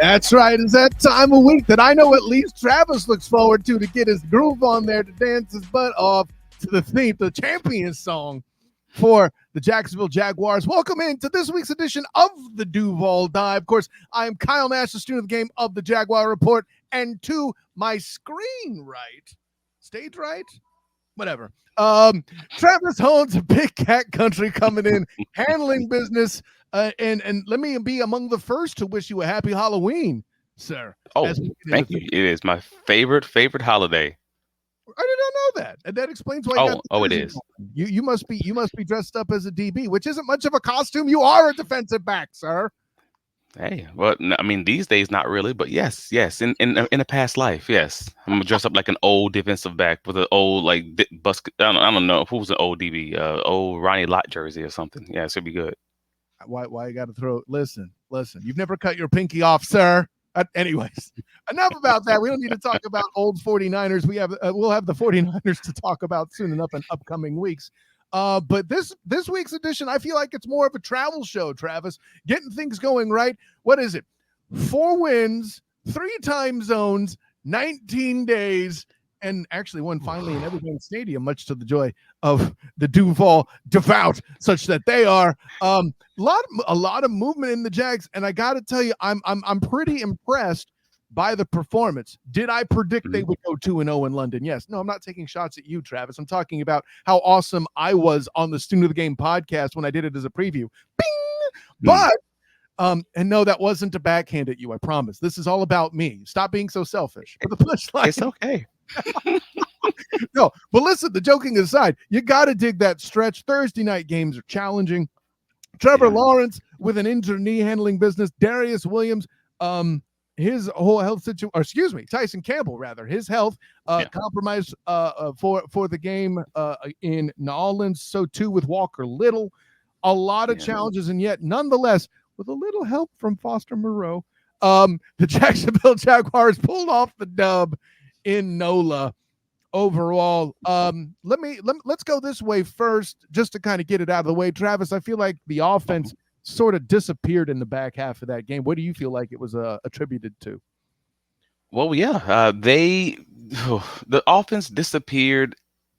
That's right. It's that time of week that I know at least Travis looks forward to get his groove on there to dance his butt off to the theme, the champion song for the Jacksonville Jaguars. Welcome into this week's edition of the Duval Dive. Of course, I am Kyle Nash, the student of the game of the Jaguar Report, and to my screen right, stage right, whatever. Travis Holmes of Big Cat Country coming in, handling business. And let me be among the first to wish you a happy Halloween, sir. Oh, thank you. It is my favorite holiday. I did not know that, and that explains why. It is. You must be dressed up as a DB, which isn't much of a costume. You are a defensive back, sir. Hey, well, I mean, these days not really, but yes. In a past life, yes, I'm gonna dress up like an old defensive back with an old bus. I don't know who's an old DB, old Ronnie Lott jersey or something. Yeah, it should be good. Why you got to throw? Listen. You've never cut your pinky off, sir. Anyways, enough about that. We don't need to talk about old 49ers. We'll have the 49ers to talk about soon enough in upcoming weeks. But this week's edition, I feel like it's more of a travel show, Travis. Getting things going right. What is it? 4 wins, 3 time zones, 19 days, and actually one finally in Evergreen Stadium, much to the joy of the Duval devout, such that they are a lot of movement in the Jags. And I got to tell you, I'm pretty impressed by the performance. Did I predict they would go 2-0 in London? Yes. No, I'm not taking shots at you, Travis. I'm talking about how awesome I was on the Student of the Game podcast when I did it as a preview. Bing! But and no, that wasn't a backhand at you. I promise. This is all about me. Stop being so selfish. But the punchline, it's okay. No, but listen, the joking aside, you got to dig that stretch. Thursday night games are challenging. Trevor Lawrence with an injured knee handling business. Darius Williams, his whole health situation, Tyson Campbell, rather, his health compromised for the game in New Orleans. So too with Walker Little. A lot of challenges, and yet nonetheless, with a little help from Foster Moreau, the Jacksonville Jaguars pulled off the dub in NOLA. Overall, let's go this way first, just to kind of get it out of the way. Travis, I feel like the offense sort of disappeared in the back half of that game. What do you feel like it was attributed to? Well, yeah, the offense disappeared,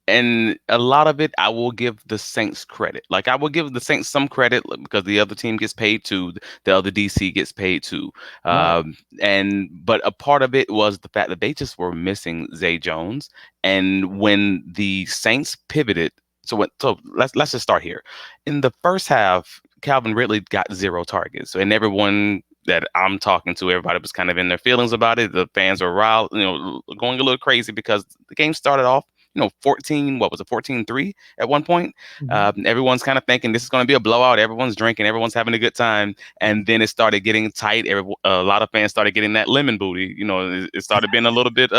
and a lot of it I will give the Saints credit. Like, I will give the Saints some credit because the other team gets paid too, the other DC gets paid too. But a part of it was the fact that they just were missing Zay Jones, and when the Saints pivoted, so let's just start here. In the first half, Calvin Ridley got 0 targets, and everyone that I'm talking to, everybody was kind of in their feelings about it. The fans were riled, going a little crazy because the game started off 14-3 at one point. Everyone's kind of thinking this is going to be a blowout. Everyone's drinking, everyone's having a good time. And then it started getting tight. A lot of fans started getting that lemon booty. It started being a little bit,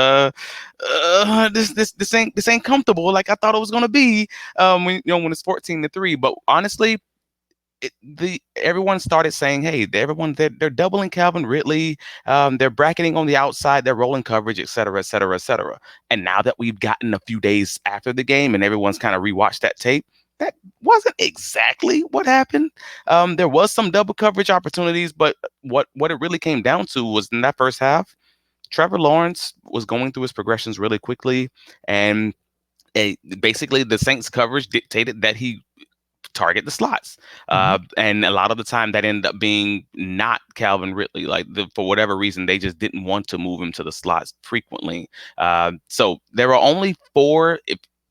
this ain't comfortable like I thought it was going to be when it's 14-3. But honestly, everyone started saying, hey, they're doubling Calvin Ridley, they're bracketing on the outside, they're rolling coverage, et cetera, et cetera, et cetera. And now that we've gotten a few days after the game and everyone's kind of rewatched that tape, that wasn't exactly what happened. There was some double coverage opportunities, but what it really came down to was in that first half, Trevor Lawrence was going through his progressions really quickly, and basically the Saints coverage dictated that he target the slots. And a lot of the time that ended up being not Calvin Ridley. For whatever reason, they just didn't want to move him to the slots frequently. So there were only 4,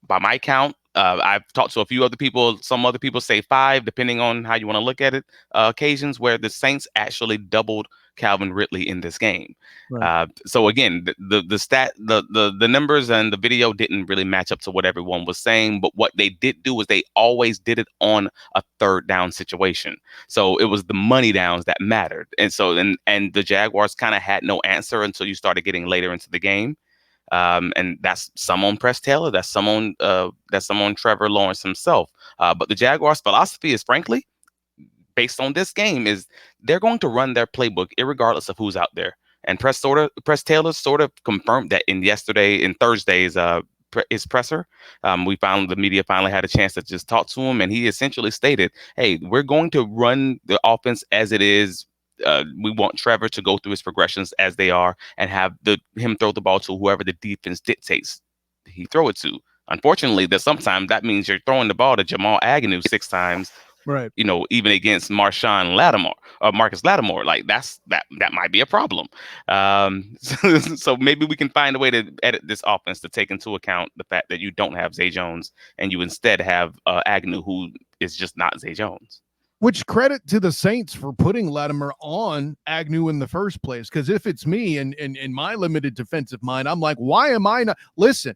by my count. I've talked to a few other people. Some other people say 5, depending on how you want to look at it. Occasions where the Saints actually doubled Calvin Ridley in this game. Right. So again, the numbers and the video didn't really match up to what everyone was saying. But what they did do is they always did it on a 3rd down situation. So it was the money downs that mattered. And so and the Jaguars kind of had no answer until you started getting later into the game. And that's some on Press Taylor, that's some on Trevor Lawrence himself. But the Jaguars' philosophy is, frankly, based on this game, is they're going to run their playbook irregardless of who's out there. And Press Taylor sort of confirmed that in Thursday's his presser. The media finally had a chance to just talk to him, and he essentially stated, "Hey, we're going to run the offense as it is we want Trevor to go through his progressions as they are and have him throw the ball to whoever the defense dictates he throw it to. Unfortunately, there's sometimes that means you're throwing the ball to Jamal Agnew 6 times, Right. even against Marshawn Lattimore or Marcus Lattimore. Like that might be a problem. So maybe we can find a way to edit this offense to take into account the fact that you don't have Zay Jones and you instead have Agnew, who is just not Zay Jones. Which credit to the Saints for putting Lattimore on Agnew in the first place. Because if it's me and in my limited defensive mind, I'm like, why am I not? Listen,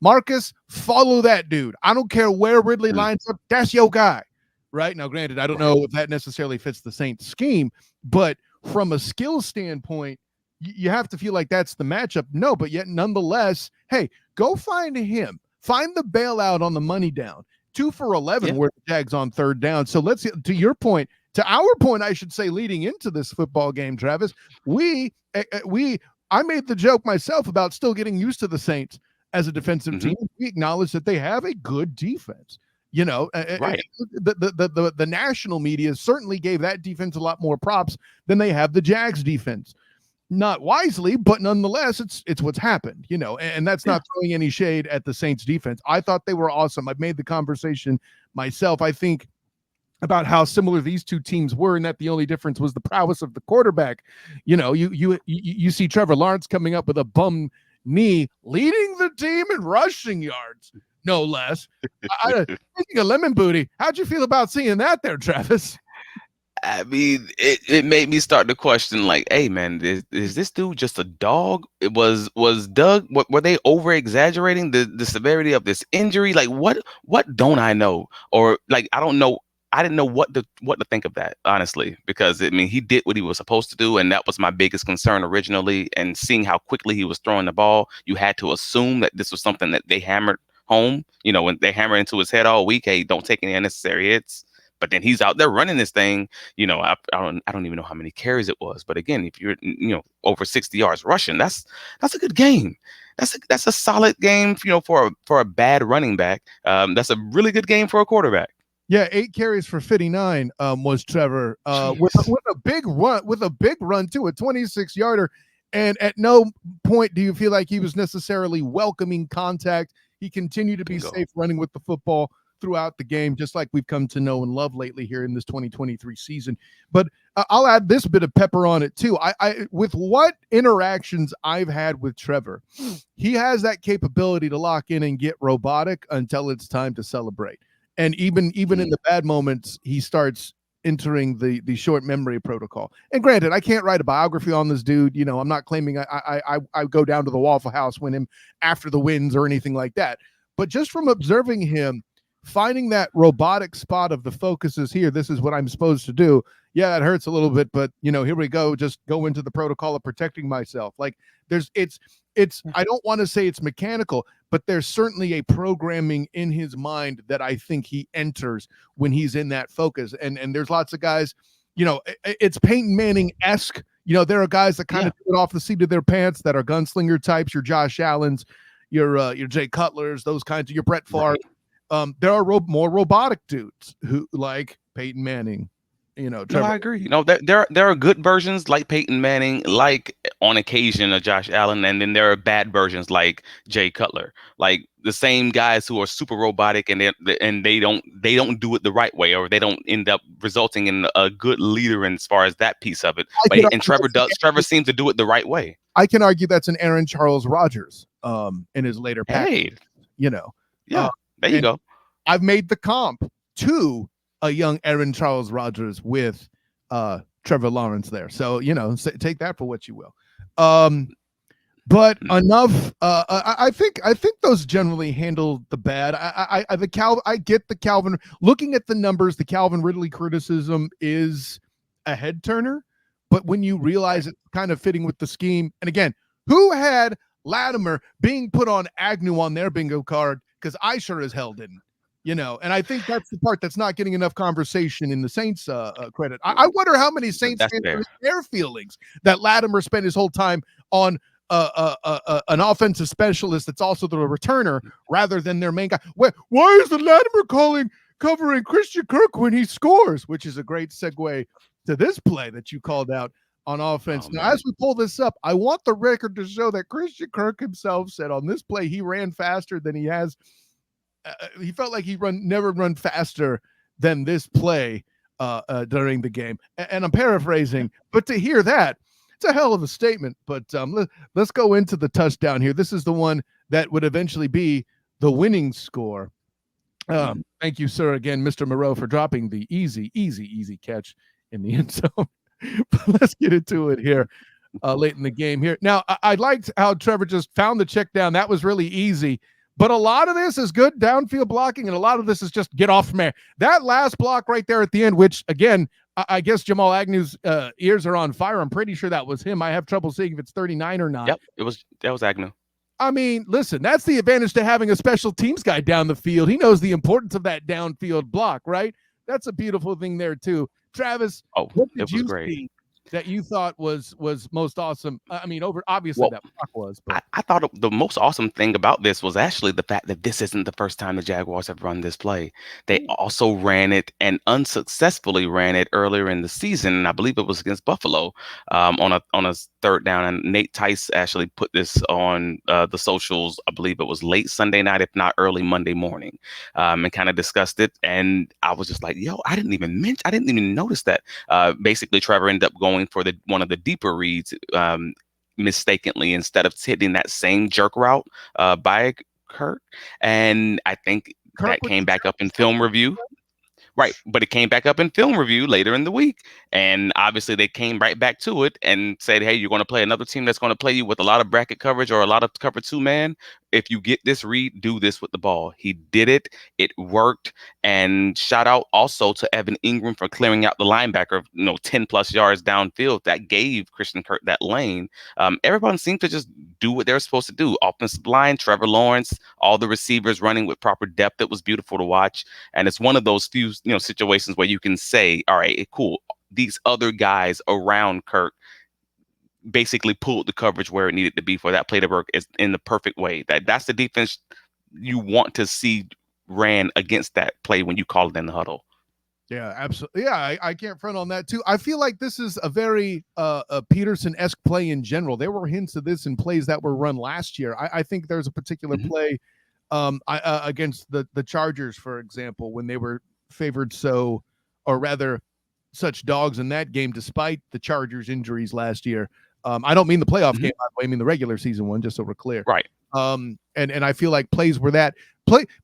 Marcus, follow that dude. I don't care where Ridley lines up. That's your guy. Right? Now, granted, I don't know if that necessarily fits the Saints scheme, but from a skill standpoint, you have to feel like that's the matchup. No, but yet nonetheless, hey, go find him. Find the bailout on the money down. 2 for 11 were the Jags on third down. So let's get to your point, to our point, I should say, leading into this football game, Travis, I made the joke myself about still getting used to the Saints as a defensive team. We acknowledge that they have a good defense. Right. The national media certainly gave that defense a lot more props than they have the Jags defense. Not wisely, but nonetheless, it's what's happened, and that's not throwing any shade at the Saints defense. I thought they were awesome. I've made the conversation myself. I think about how similar these two teams were, and that the only difference was the prowess of the quarterback. You see Trevor Lawrence coming up with a bum knee, leading the team in rushing yards, no less. Speaking of lemon booty, how'd you feel about seeing that there, Travis? I mean, it made me start to question, like, hey, man, is this dude just a dog? It was Doug. Were they over exaggerating the severity of this injury? Like, what don't I know? Or like, I don't know. I didn't know what to think of that, honestly, because I mean, he did what he was supposed to do, and that was my biggest concern originally. And seeing how quickly he was throwing the ball, you had to assume that this was something that they hammered home. When they hammered into his head all week, hey, don't take any unnecessary hits. But then he's out there running this thing. I don't even know how many carries it was. But again, if you're over 60 yards rushing, that's a good game. That's a solid game. For a bad running back. That's a really good game for a quarterback. Yeah, 8 carries for 59 was Trevor with a big run too, a 26-yarder. And at no point do you feel like he was necessarily welcoming contact. He continued to be safe running with the football throughout the game, just like we've come to know and love lately here in this 2023 season. But I'll add this bit of pepper on it too. I with what interactions I've had with Trevor, he has that capability to lock in and get robotic until it's time to celebrate. And even in the bad moments, he starts entering the short memory protocol. And granted, I can't write a biography on this dude. I'm not claiming I go down to the Waffle House when him after the wins or anything like that. But just from observing him, finding that robotic spot of the focus is here. This is what I'm supposed to do. Yeah, that hurts a little bit, but here we go. Just go into the protocol of protecting myself. Like it's I don't want to say it's mechanical, but there's certainly a programming in his mind that I think he enters when he's in that focus. And there's lots of guys, it's Peyton Manning-esque. There are guys that kind of do it off the seat of their pants that are gunslinger types, your Josh Allens, your Jay Cutlers, those kinds of your Brett Favre. Right. There are more robotic dudes who like Peyton Manning, Trevor. No, I agree. There are good versions like Peyton Manning, like on occasion a Josh Allen, and then there are bad versions like Jay Cutler, like the same guys who are super robotic and they don't do it the right way, or they don't end up resulting in a good leader as far as that piece of it. And Trevor seems to do it the right way. I can argue that's an Aaron Charles Rodgers in his later package, Yeah. There you go. I've made the comp to a young Aaron Charles Rodgers with Trevor Lawrence there. So, take that for what you will. But enough. I think those generally handle the bad. I get the Calvin. Looking at the numbers, the Calvin Ridley criticism is a head turner. But when you realize it's kind of fitting with the scheme, and again, who had Lattimore being put on Agnew on their bingo card? Because I sure as hell didn't, and I think that's the part that's not getting enough conversation in the Saints credit. I wonder how many Saints fans their feelings that Lattimore spent his whole time on an offensive specialist that's also the returner rather than their main guy. Why is the Lattimore covering Christian Kirk when he scores? Which is a great segue to this play that you called out on offense. Oh, Now, man. as we pull this up, I want the record to show that Christian Kirk himself said on this play he ran faster than he has. He felt like he never run faster than this play during the game. And I'm paraphrasing, but to hear that, it's a hell of a statement. But let's go into the touchdown here. This is the one that would eventually be the winning score. Thank you, sir, again, Mr. Moreau, for dropping the easy catch in the end zone. But let's get into it here late in the game here. Now, I liked how Trevor just found the check down. That was really easy. But a lot of this is good downfield blocking, and a lot of this is just get off from there. That last block right there at the end, which, again, I guess Jamal Agnew's ears are on fire. I'm pretty sure that was him. I have trouble seeing if it's 39 or not. Yep, that was Agnew. I mean, listen, that's the advantage to having a special teams guy down the field. He knows the importance of that downfield block, right? That's a beautiful thing there, too. Travis, what did you see that you thought was most awesome? I mean, obviously that block was. But I thought the most awesome thing about this was actually the fact that this isn't the first time the Jaguars have run this play. They also ran it and unsuccessfully ran it earlier in the season, and I believe it was against Buffalo on a third down. And Nate Tice actually put this on the socials. I believe it was late Sunday night, if not early Monday morning, and kind of discussed it. And I was just like, yo, I didn't even notice that. Basically, Trevor ended up going for one of the deeper reads mistakenly instead of hitting that same jerk route by Kirk. And I think that came back up in film review. Right. But it came back up in film review later in the week. And obviously they came right back to it and said, hey, you're going to play another team that's going to play you with a lot of bracket coverage or a lot of cover 2 man. If you get this read, do this with the ball. He did it. It worked. And shout out also to Evan Ingram for clearing out the linebacker, 10 plus yards downfield. That gave Christian Kirk that lane. Everyone seemed to just do what they're supposed to do. Offensive line, Trevor Lawrence, all the receivers running with proper depth. It was beautiful to watch. And it's one of those few, situations where you can say, all right, cool. These other guys around Kirk basically pulled the coverage where it needed to be for that play to work is in the perfect way. That's the defense you want to see ran against that play when you call it in the huddle. Yeah, absolutely. Yeah, I can't front on that too. I feel like this is a very a Peterson-esque play in general. There were hints of this in plays that were run last year. I think there's a particular play against the Chargers, for example, when they were favored or rather such dogs in that game despite the Chargers injuries last year. I don't mean the playoff game, by the way. I mean the regular season one, just so we're clear. Right. And I feel like plays were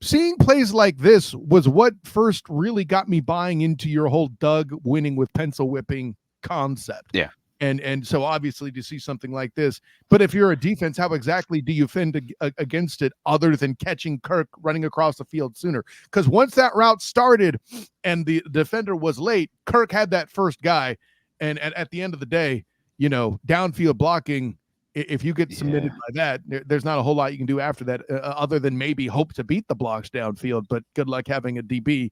seeing plays like this was what first really got me buying into your whole Doug winning with pencil whipping concept. Yeah. And so obviously to see something like this, but if you're a defense, how exactly do you fend against it other than catching Kirk running across the field sooner? Because once that route started and the defender was late, Kirk had that first guy. And at the end of the day, downfield blocking, if you get submitted by that, there's not a whole lot you can do after that other than maybe hope to beat the blocks downfield. But good luck having a DB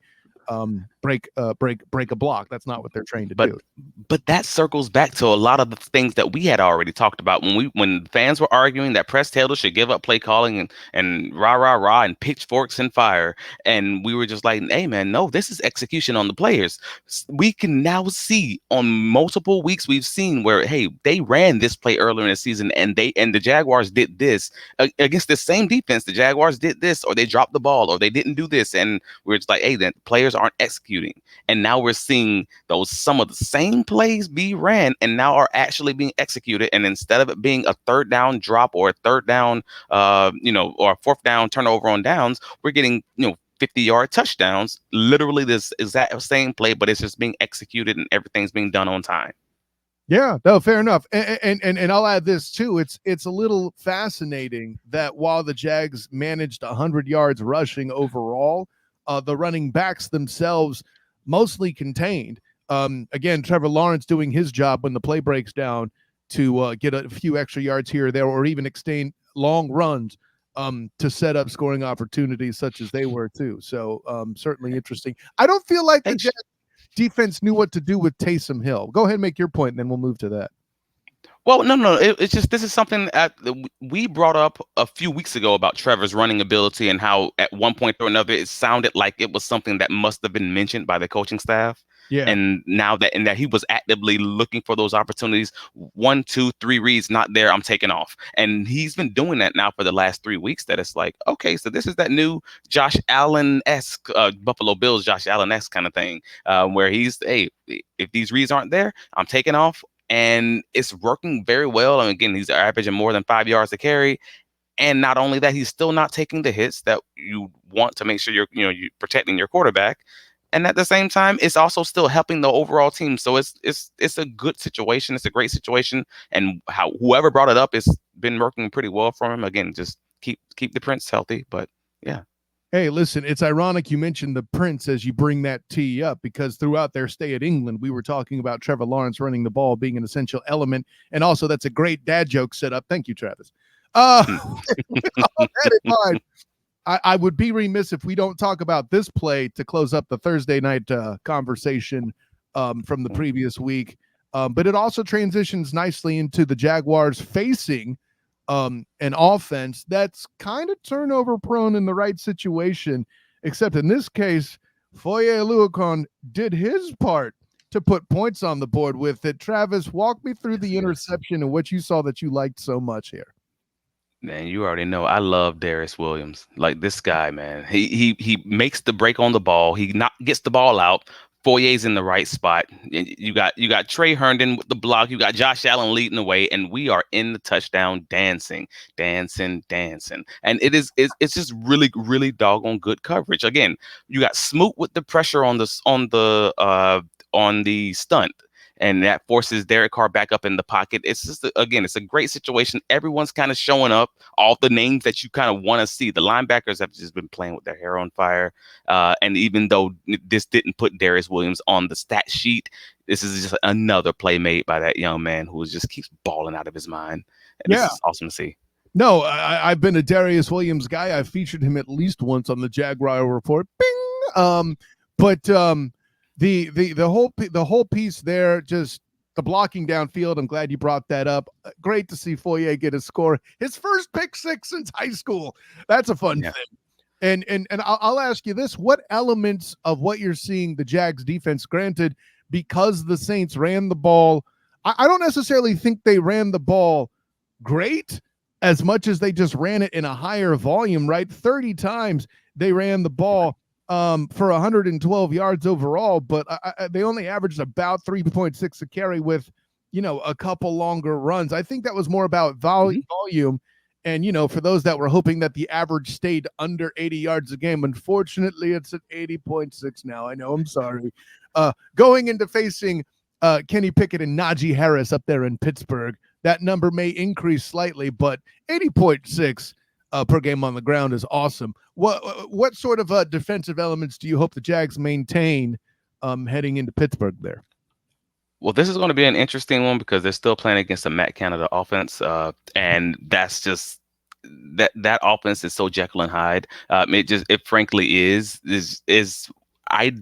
break a block. That's not what they're trained to do. But that circles back to a lot of the things that we had already talked about when fans were arguing that Press Taylor should give up play calling and rah and pitchforks and fire, and we were just like, hey man, no, this is execution on the players. We can now see on multiple weeks we've seen where they ran this play earlier in the season and the Jaguars did this against the same defense. The Jaguars did this, or they dropped the ball, or they didn't do this, and we're just like, hey, then players aren't executing. And now we're seeing some of the same plays be ran and now are actually being executed. And instead of it being a third down drop or a third down, or a fourth down turnover on downs, we're getting, 50-yard touchdowns. Literally this exact same play, but it's just being executed and everything's being done on time. Yeah, no, fair enough. And I'll add this too. It's a little fascinating that while the Jags managed 100 yards rushing overall, the running backs themselves mostly contained. Again, Trevor Lawrence doing his job when the play breaks down to get a few extra yards here or there, or even extend long runs to set up scoring opportunities such as they were too. So certainly interesting. I don't feel like the Jags defense knew what to do with Taysom Hill. Go ahead and make your point, and then we'll move to that. Well, no. It's just this is something that we brought up a few weeks ago about Trevor's running ability and how at one point or another it sounded like it was something that must have been mentioned by the coaching staff. Yeah. And that he was actively looking for those opportunities. 1, 2, 3 reads not there, I'm taking off. And he's been doing that now for the last 3 weeks. That it's like, okay, so this is that new Josh Allen-esque, Buffalo Bills Josh Allen-esque kind of thing, where he's, hey, if these reads aren't there, I'm taking off. And it's working very well. And again, he's averaging more than 5 yards to carry. And not only that, he's still not taking the hits that you want to make sure you're protecting your quarterback. And at the same time, it's also still helping the overall team. So it's a good situation. It's a great situation. And whoever brought it up has been working pretty well for him. Again, just keep the Prince healthy. But yeah. Hey, listen, it's ironic you mentioned the Prince as you bring that tee up, because throughout their stay at England, we were talking about Trevor Lawrence running the ball being an essential element. And also, that's a great dad joke set up. Thank you, Travis. With all that in mind, I would be remiss if we don't talk about this play to close up the Thursday night conversation from the previous week. But it also transitions nicely into the Jaguars facing an offense that's kind of turnover prone in the right situation, except in this case, Foye Oluokun did his part to put points on the board with it. Travis, walk me through the interception and what you saw that you liked so much here. Man, you already know I love Darius Williams. Like this guy, man. He makes the break on the ball. He gets the ball out. Foyer's in the right spot. You got Trey Herndon with the block. You got Josh Allen leading the way, and we are in the touchdown dancing. And it's just really, really doggone good coverage. Again, you got Smoot with the pressure on the stunt. And that forces Derek Carr back up in the pocket. It's just, again, it's a great situation. Everyone's kind of showing up. All the names that you kind of want to see. The linebackers have just been playing with their hair on fire. And even though this didn't put Darius Williams on the stat sheet, this is just another play made by that young man who just keeps balling out of his mind. And This is awesome to see. No, I've been a Darius Williams guy. I've featured him at least once on the Jaguar Report. Bing! The whole piece there, just the blocking downfield. I'm glad you brought that up. Great to see Foye get a score. His first pick six since high school. That's a fun thing. And I'll ask you this: what elements of what you're seeing the Jags defense, granted, because the Saints ran the ball, I don't necessarily think they ran the ball great as much as they just ran it in a higher volume, right? 30 times they ran the ball for 112 yards overall, but they only averaged about 3.6 a carry with, a couple longer runs. I think that was more about volume. And, for those that were hoping that the average stayed under 80 yards a game, unfortunately, it's at 80.6 now. I know, I'm sorry. Going into facing Kenny Pickett and Najee Harris up there in Pittsburgh, that number may increase slightly, but 80.6 per game on the ground is awesome. What sort of defensive elements do you hope the Jags maintain heading into Pittsburgh there? Well, this is going to be an interesting one because they're still playing against the Matt Canada offense, and that's just that offense is so Jekyll and Hyde. It frankly is I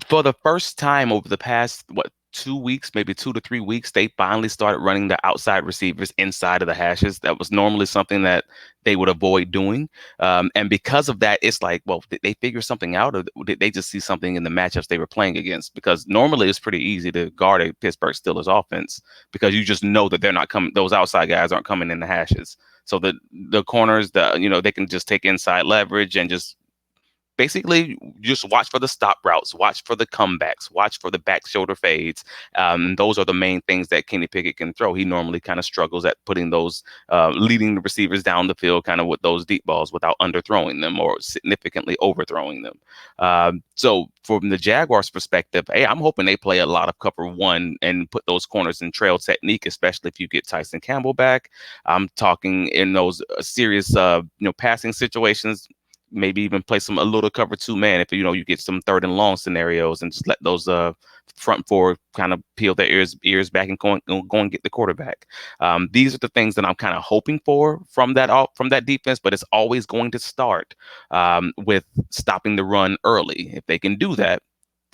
for the first time over the past 2 weeks, maybe 2 to 3 weeks, they finally started running the outside receivers inside of the hashes. That was normally something that they would avoid doing. And because of that, it's like, well, did they figure something out, or did they just see something in the matchups they were playing against? Because normally it's pretty easy to guard a Pittsburgh Steelers offense because you just know that they're not coming. Those outside guys aren't coming in the hashes. So the corners, they can just take inside leverage and just basically just watch for the stop routes, watch for the comebacks, watch for the back shoulder fades. Those are the main things that Kenny Pickett can throw. He normally kind of struggles at putting those, leading the receivers down the field kind of with those deep balls without underthrowing them or significantly overthrowing them. So from the Jaguars perspective, hey, I'm hoping they play a lot of cover one and put those corners in trail technique, especially if you get Tyson Campbell back. I'm talking in those serious, passing situations. Maybe even play a little cover two man if you get some third and long scenarios, and just let those front four kind of peel their ears back and go and get the quarterback. These are the things that I'm kind of hoping for from that defense, but it's always going to start with stopping the run early. If they can do that,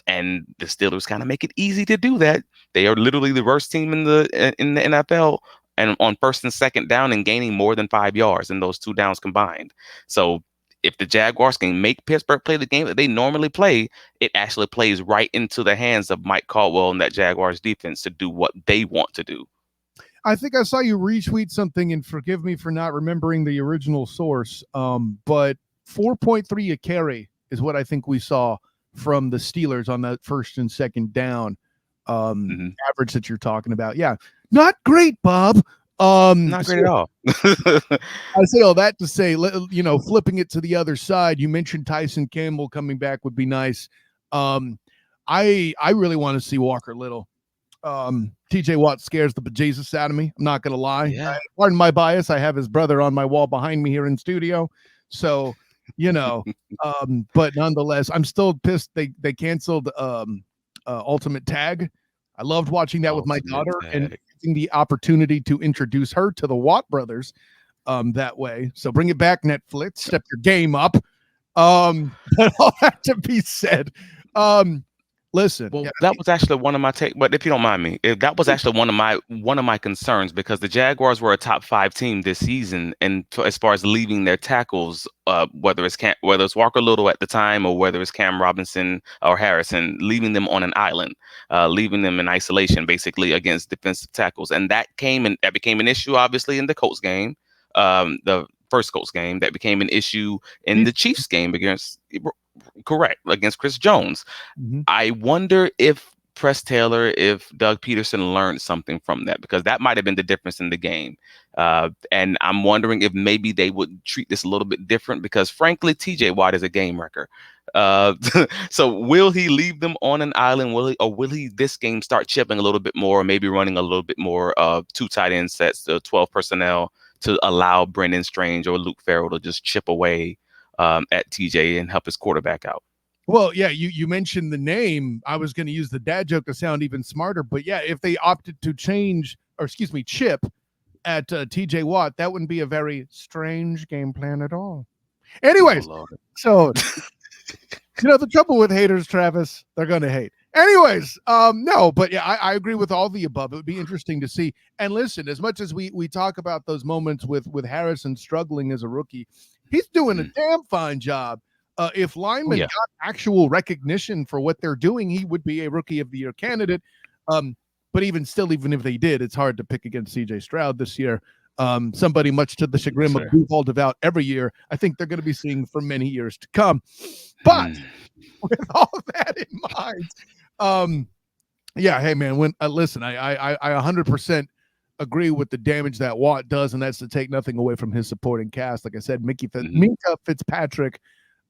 and the Steelers kind of make it easy to do that, they are literally the worst team in the NFL and on first and second down and gaining more than 5 yards in those two downs combined. So if the Jaguars can make Pittsburgh play the game that they normally play, it actually plays right into the hands of Mike Caldwell and that Jaguars defense to do what they want to do. I think I saw you retweet something, and forgive me for not remembering the original source. But 4.3 a carry is what I think we saw from the Steelers on that first and second down average that you're talking about. Yeah, not great, Bob. Not great at all. I say all that to say, flipping it to the other side, you mentioned Tyson Campbell coming back would be nice. I really want to see Walker Little. TJ Watt scares the bejesus out of me. I'm not gonna lie. Yeah. Pardon my bias. I have his brother on my wall behind me here in studio, so but nonetheless, I'm still pissed they canceled Ultimate Tag. I loved watching that with my daughter and getting the opportunity to introduce her to the Watt brothers that way. So bring it back, Netflix. Step your game up. But all that to be said, listen, well, that was actually one of my but if you don't mind me, that was actually one of my concerns, because the Jaguars were a top 5 team this season, and as far as leaving their tackles, whether it's Walker Little at the time or whether it's Cam Robinson or Harrison, leaving them on an island, leaving them in isolation, basically against defensive tackles, and that became an issue, obviously, in the Colts game, the first Colts game. That became an issue in the Chiefs game against Chris Jones. Mm-hmm. I wonder if Press Taylor, if Doug Peterson learned something from that, because that might have been the difference in the game. And I'm wondering if maybe they would treat this a little bit different, because frankly, TJ Watt is a game wrecker. So will he leave them on an island? Will he this game start chipping a little bit more, or maybe running a little bit more 2 tight end sets, 12 personnel, to allow Brendan Strange or Luke Farrell to just chip away at TJ and help his quarterback out? Well, yeah, you mentioned the name. I was going to use the dad joke to sound even smarter, but yeah, if they opted to chip at TJ Watt, that wouldn't be a very strange game plan at all. Anyways, so the trouble with haters, Travis, they're going to hate. Anyways, no, but yeah, I agree with all the above. It would be interesting to see. And listen, as much as we talk about those moments with Harrison struggling as a rookie, he's doing a damn fine job. If linemen got actual recognition for what they're doing, he would be a Rookie of the Year candidate. But even if they did, it's hard to pick against C.J. Stroud this year. Somebody much to the chagrin of Duval Devout every year, I think they're going to be seeing for many years to come. But with all that in mind, hey man, listen, I 100% agree with the damage that Watt does, and that's to take nothing away from his supporting cast. Like I said, Minkah Fitzpatrick.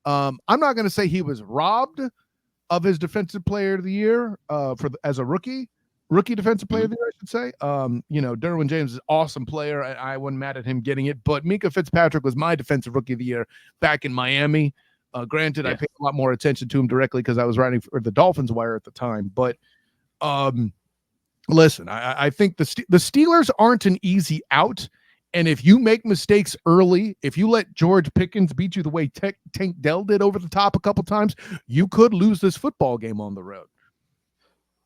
I'm not going to say he was robbed of his Defensive Player of the Year as a rookie Defensive Player of the Year, I should say. Derwin James is an awesome player. I wasn't mad at him getting it, but Minkah Fitzpatrick was my Defensive Rookie of the Year back in Miami. Granted, I paid a lot more attention to him directly because I was writing for the Dolphins Wire at the time. But listen, I think the Steelers aren't an easy out. And if you make mistakes early, if you let George Pickens beat you the way Tank Dell did over the top a couple times, you could lose this football game on the road.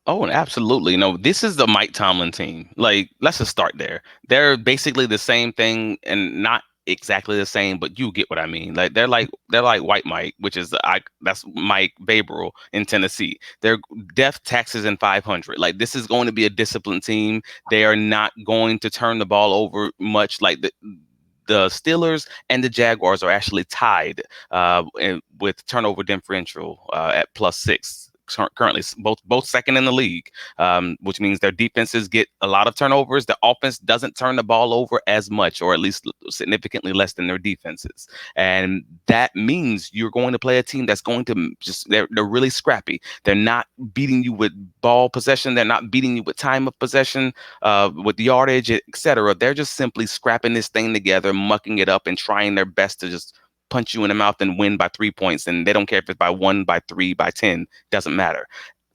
Oh, absolutely. No, this is the Mike Tomlin team. Like, let's just start there. They're basically the same thing, and not exactly the same, but you get what I mean. Like they're like White Mike, which is that's Mike Baberill in Tennessee. They're death, taxes, and 500. Like, this is going to be a disciplined team. They are not going to turn the ball over much. Like the Steelers and the Jaguars are actually tied with turnover differential at +6. Currently both second in the league, which means their defenses get a lot of turnovers. The offense doesn't turn the ball over as much, or at least significantly less than their defenses. And that means you're going to play a team that's going to they're really scrappy. They're not beating you with ball possession. They're not beating you with time of possession, with yardage, etc. They're just simply scrapping this thing together, mucking it up, and trying their best to just punch you in the mouth and win by 3 points. And they don't care if it's by 1, by 3, by 10, doesn't matter.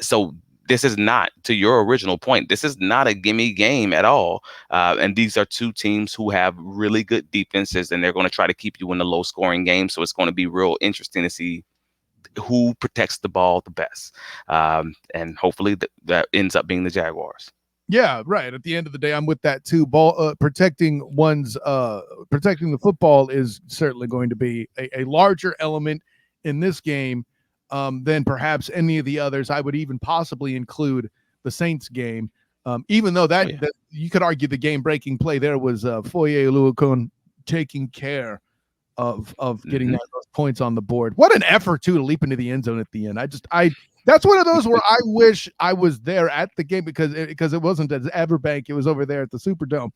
So this is not, to your original point, this is not a gimme game at all. And these are two teams who have really good defenses, and they're going to try to keep you in a low scoring game. So it's going to be real interesting to see who protects the ball the best. And hopefully that ends up being the Jaguars. Yeah, right. At the end of the day, I'm with that too. Protecting the football is certainly going to be a larger element in this game than perhaps any of the others. I would even possibly include the Saints game, even though that you could argue the game-breaking play there was Foye Oluokun taking care of getting those points on the board. What an effort too to leap into the end zone at the end. That's one of those where I wish I was there at the game because it wasn't at Everbank, it was over there at the Superdome.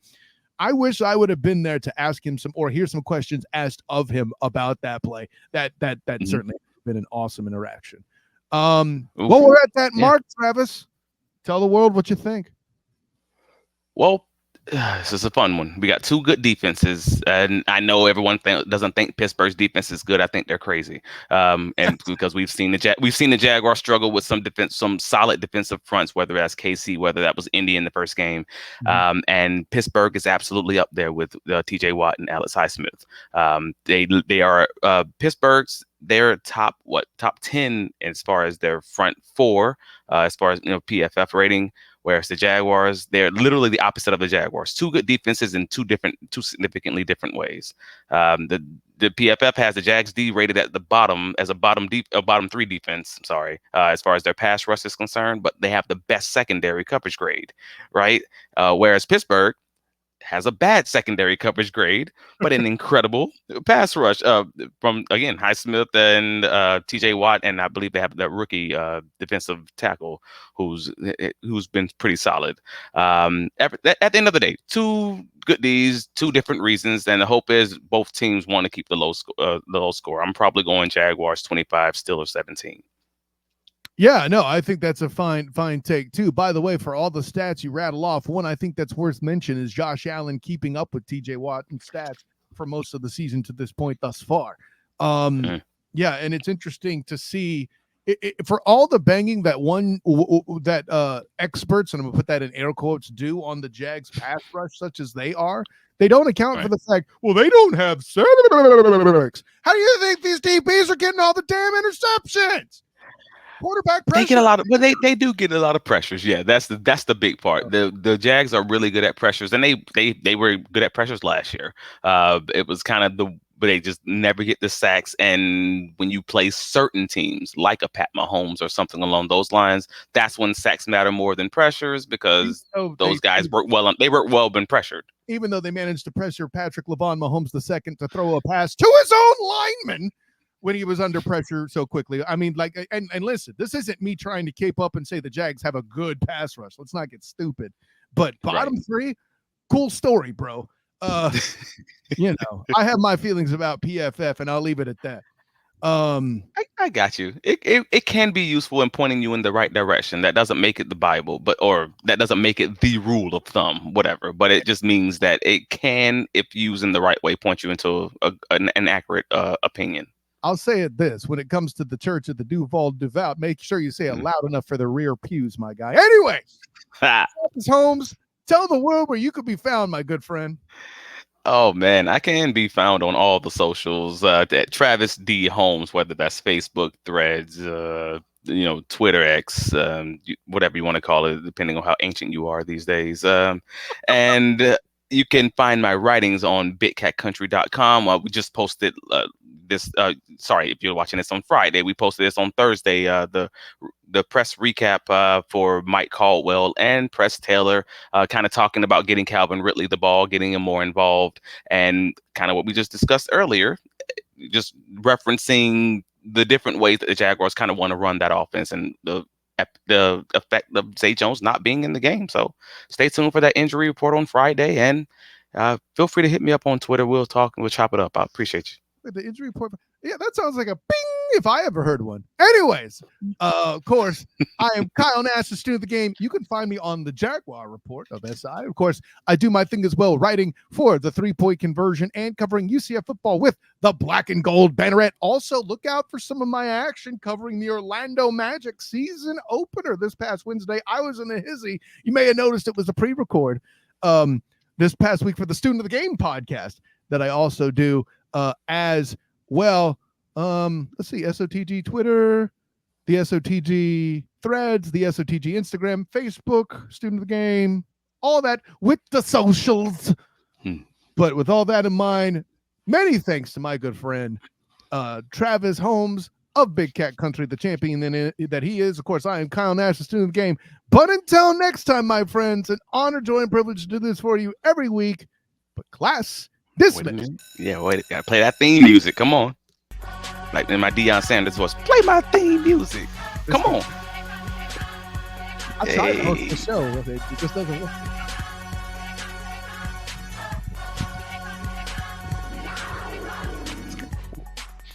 I wish I would have been there to ask him some or hear some questions asked of him about that play. That certainly been an awesome interaction. Well, we're at that mark, Travis. Tell the world what you think. Well, this is a fun one. We got two good defenses, and I know everyone doesn't think Pittsburgh's defense is good. I think they're crazy, and because we've seen the Jaguars struggle with some solid defensive fronts, whether that's KC, whether that was Indy in the first game, and Pittsburgh is absolutely up there with T.J. Watt and Alex Highsmith. They are Pittsburgh's. They're top 10 as far as their front four, as far as PFF rating. Whereas the Jaguars, they're literally the opposite of the Jaguars. Two good defenses in two significantly different ways. The PFF has the Jags D rated at the bottom as a bottom three defense. As far as their pass rush is concerned, but they have the best secondary coverage grade, right? Whereas Pittsburgh has a bad secondary coverage grade, but an incredible pass rush from, again, Highsmith and TJ Watt. And I believe they have that rookie defensive tackle who's been pretty solid. At the end of the day, two good Ds, two different reasons. And the hope is both teams want to keep the low score. I'm probably going Jaguars 25, Steelers 17. Yeah, no, I think that's a fine take too. By the way, for all the stats you rattle off, one I think that's worth mention is Josh Allen keeping up with TJ Watt in stats for most of the season to this point thus far. Yeah, and it's interesting to see for all the banging that experts, and I'm gonna put that in air quotes, do on the Jags pass rush, such as they are. They don't account for the fact, well, they don't have center backs. How do you think these DBs are getting all the damn interceptions? Quarterback pressure. They get a lot of, but they do get a lot of pressures. Yeah, that's the big part. The Jags are really good at pressures, and they were good at pressures last year. It was kind of but they just never get the sacks. And when you play certain teams like a Pat Mahomes or something along those lines, that's when sacks matter more than pressures because those guys work well. They work well when pressured. Even though they managed to pressure Patrick LeVon Mahomes II to throw a pass to his own lineman when he was under pressure so quickly. I mean, like, and listen, this isn't me trying to cape up and say the Jags have a good pass rush. Let's not get stupid. But bottom three, cool story, bro. I have my feelings about PFF, and I'll leave it at that. I got you. It can be useful in pointing you in the right direction. That doesn't make it the Bible, or that doesn't make it the rule of thumb, whatever. But it just means that it can, if used in the right way, point you into an accurate opinion. I'll say it this: when it comes to the Church of the Duval Devout, make sure you say it loud enough for the rear pews, my guy. Anyway, Holmes, tell the world where you could be found, my good friend. Oh man, I can be found on all the socials at Travis D Holmes, whether that's Facebook, Threads, Twitter, X, whatever you want to call it, depending on how ancient you are these days. And you can find my writings on bitcatcountry.com. We just posted if you're watching this on Friday, we posted this on Thursday, the press recap for Mike Caldwell and Press Taylor, kind of talking about getting Calvin Ridley the ball, getting him more involved, and kind of what we just discussed earlier, just referencing the different ways that the Jaguars kind of want to run that offense and the effect of Zay Jones not being in the game. So stay tuned for that injury report on Friday, and feel free to hit me up on Twitter. We'll talk and we'll chop it up. I appreciate you. The injury report. Yeah, that sounds like a bing if I ever heard one. Anyways, of course, I am Kyle Nash, the student of the game. You can find me on the Jaguar Report of SI. Of course, I do my thing as well, writing for the 3-point conversion and covering UCF football with the Black and Gold Banneret. Also, look out for some of my action covering the Orlando Magic season opener this past Wednesday. I was in a hizzy. You may have noticed it was a pre-record this past week for the Student of the Game podcast that I also do as well. Let's see, SOTG Twitter, the SOTG Threads, the SOTG Instagram, Facebook, Student of the Game, all that with the socials. But with all that in mind, many thanks to my good friend, Travis Holmes of Big Cat Country, the champion that he is. Of course, I am Kyle Nash, the Student of the Game. But until next time, my friends, an honor, joy, and privilege to do this for you every week. But class dismissed. Wait, gotta play that theme music. Come on. Like in my Deion Sanders voice, play my theme music. Come on. I tried to host the show. It just doesn't work.